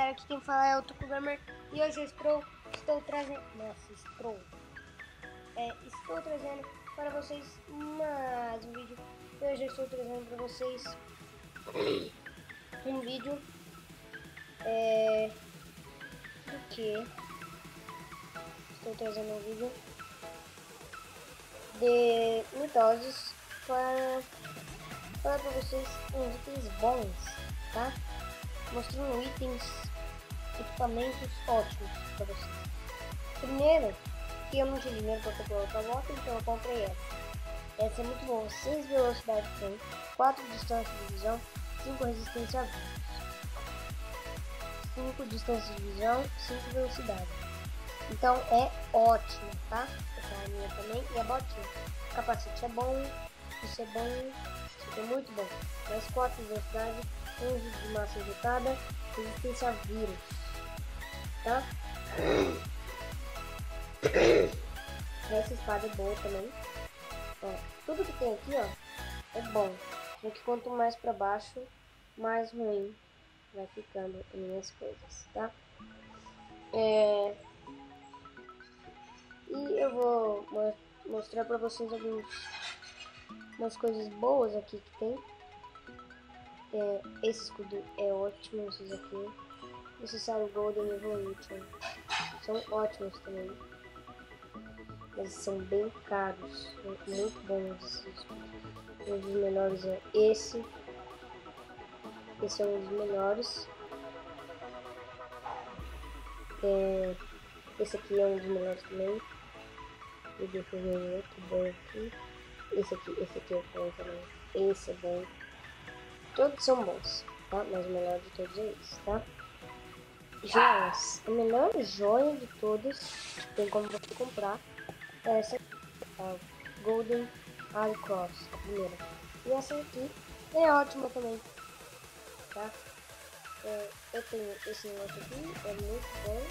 galera, aqui quem fala é o Tuco Gamer e hoje eu estou trazendo... Nossa, estou trazendo para vocês mais um vídeo. E hoje eu estou trazendo para vocês um vídeo do que? Estou trazendo um vídeo de mitoses para falar para vocês uns itens bons, tá? Mostrando itens, equipamentos ótimos para vocês. Primeiro, que eu não tinha dinheiro para comprar outra moto, então eu comprei essa. Essa é muito boa, 6 velocidade de frente, 4 distância de visão, 5 resistência a vírus, 5 distância de visão, 5 velocidade. Então é ótimo, tá? Essa é a minha também e a botinha. O capacete é bom, isso é bom, isso é muito bom. Mais 4 velocidade, 11 de massa injetada, resistência a vírus, tá? Essa espada é boa também. Ó, tudo que tem aqui, ó, é bom. Só que quanto mais pra baixo, mais ruim vai ficando as minhas coisas, tá? E eu vou mostrar pra vocês umas coisas boas aqui que tem. Esse escudo é ótimo, esses aqui. Necessário Golden Evolution. São ótimos também. Eles são bem caros. São muito bons esses escudos. Um dos melhores é esse. Esse é um dos melhores. Esse aqui é um dos melhores também. E deixa eu ver um outro bom aqui. Esse aqui é bom também. Esse é bom. Todos são bons, tá? Mas o melhor de todos é esse, tá? Joias. A melhor joia de todas, tem como você comprar, é essa aqui, a Golden Eye Cross, a primeira. E essa aqui é ótima também, tá? Eu tenho esse negócio aqui, é muito bom.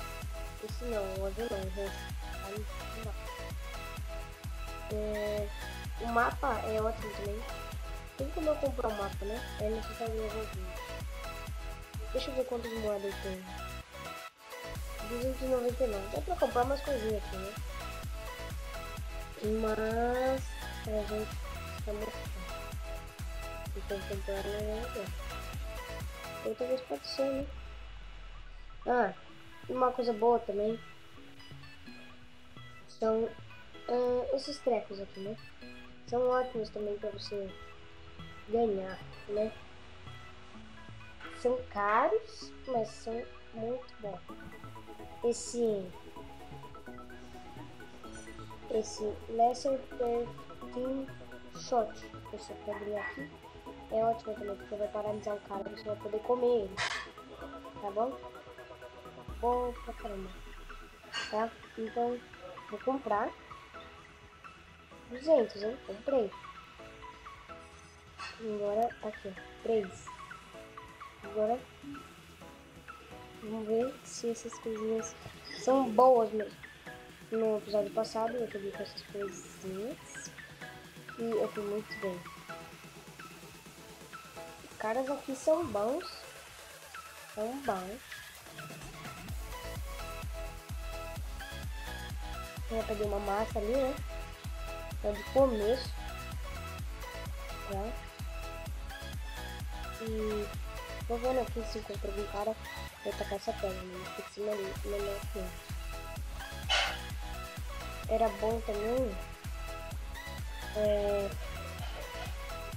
Esse não, o azul não, o roxo. O mapa é ótimo também. Tem como eu comprar um mapa, né? É necessário levar 20. Deixa eu ver quantas moedas eu tenho. 299. Dá pra comprar umas coisinhas aqui, né? Mas a gente tá muito caro. Então comprar não é agora. Outra vez pode ser, né? Ah, e uma coisa boa também são esses trecos aqui, né? São ótimos também pra você ganhar, né? São caros, mas são muito bons. Esse Lesser Team Shot, esse pedrinho aqui, é ótimo também, porque vai paralisar o cara, você vai poder comer ele, tá bom? Bom pra caramba, tá? Então, vou comprar 200, hein? Comprei. Agora, aqui, ó, 3. Agora, vamos ver se essas coisinhas são boas mesmo. No episódio passado eu joguei com essas coisinhas e eu fui muito bem. Os caras aqui são bons. São bons. Eu peguei uma massa ali, né? É de começo. Tá? E tô vendo aqui se encontro algum cara, vou tacar essa pedra, né? Tem que ser melhor que eu. Era bom também.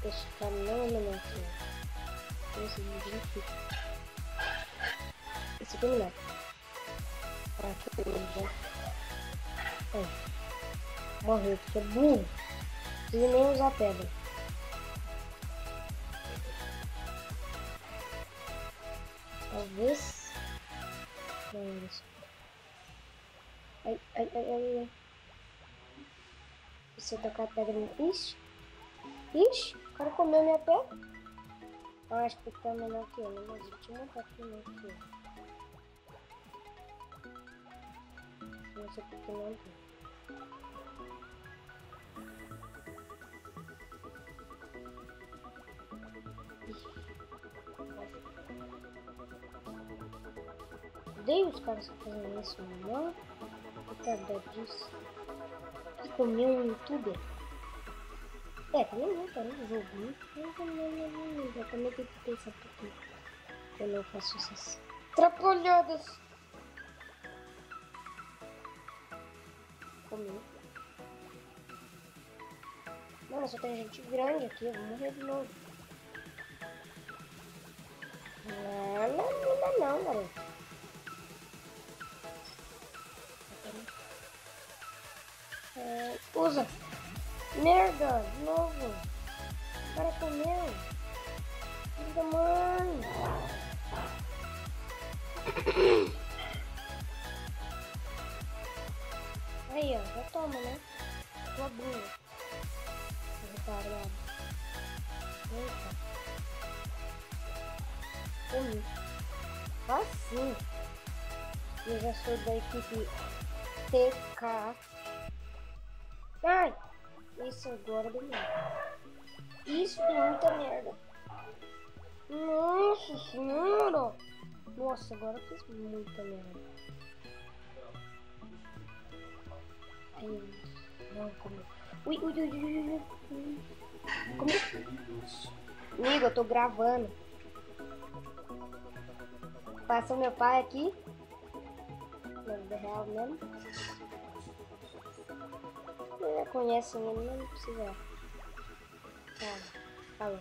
Esse cara não é melhor que eu. Esse vídeo aqui. Esse aqui é melhor. Aqui já. Morreu, porque é burro. Não precisa nem usar pedra. Talvez. Ai. Se eu tocar a pedra no... Ixi, o cara comeu minha pedra. Ah, acho que tá menor que eu, né? Mas eu tinha um pouquinho menor que eu. Não sei porque não tem. odeio os caras que fazem isso, não. Coitado disso. Que comeu um youtuber. Também não, tá no jogo, né? Eu também tenho que pensar um pouquinho. Eu não faço essas atrapalhadas. Comi. Mano, só tem gente grande aqui, eu vou morrer de novo. Não, garoto. Usa. Merda, de novo. O cara comeu. Filho da mãe. Aí, ó, já toma, né? Tua bunda. Retardado. Eita. Comi. Assim. Eu já sou da equipe TK. Ai! Isso agora deu merda. Isso deu muita merda. Nossa senhora! Nossa, agora eu fiz muita merda. Ai, não comi. Ui. Comi. Amigo, eu tô gravando. Passou meu pai aqui. Na vida real mesmo. Já conhecem ele, não precisa. Falou.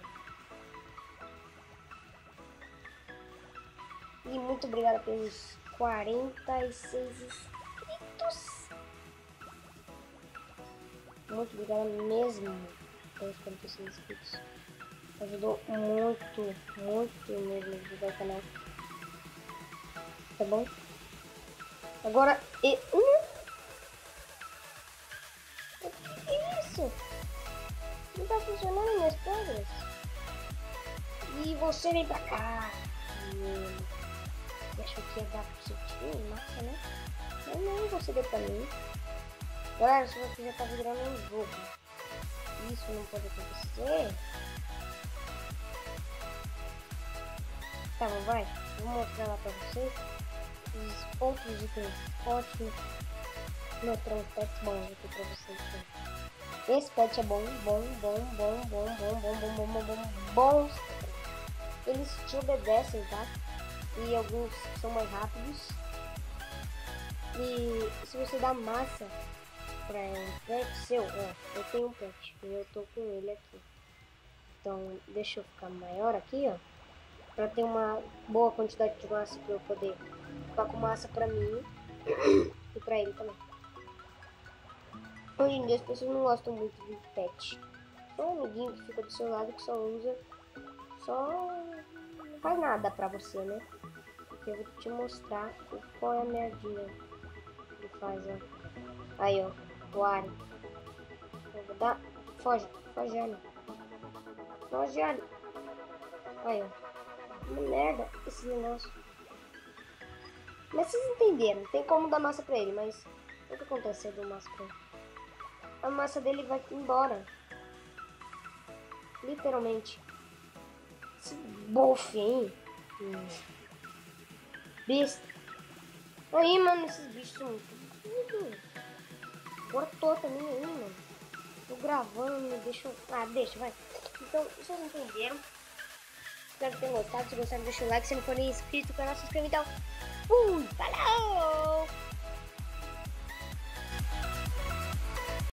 E muito obrigada pelos 46 inscritos. Muito obrigada mesmo pelos 46 inscritos. Ajudou muito mesmo a ajudar o canal. Tá bom? Agora o que é isso? Não tá funcionando minhas pedras. E você vem pra cá. Achou que ia dar pro seu time, massa, né? Mas não, você deu pra mim. Galera, se você já tá virando um jogo, isso não pode acontecer. Tá bom, vai. Vou mostrar lá pra vocês os outros itens ótimos. Mostrar uns pets bons aqui pra vocês. Esse pet é bom. Bons. Eles te obedecem, tá? E alguns são mais rápidos. E se você dá massa pra um pet seu, ó, eu tenho um pet e eu tô com ele aqui. Então deixa eu ficar maior aqui, ó, pra ter uma boa quantidade de massa pra eu poder ficar com massa pra mim e pra ele também. Hoje em dia as pessoas não gostam muito de pet. Só um amiguinho que fica do seu lado que só usa, só não faz nada pra você, né? Porque eu vou te mostrar qual é a merdinha que faz, ó. Aí, ó, o Ari. Eu vou dar. Foge, Ali. Foge, Ali. Aí, ó. Uma merda esse negócio. Mas vocês entenderam, tem como dar massa pra ele, mas o que acontece se eu dou massa pra ele? A massa dele vai embora. Literalmente. Esse bofe, hein? Besta. Aí, mano, esses bichos são muito. Agora tô também aí, mano. Tô gravando, deixa eu. Deixa, vai. Então, vocês entenderam? Espero que tenham gostado. Se gostaram, deixa o like. Se não for inscrito no canal, se inscreve então. Falou!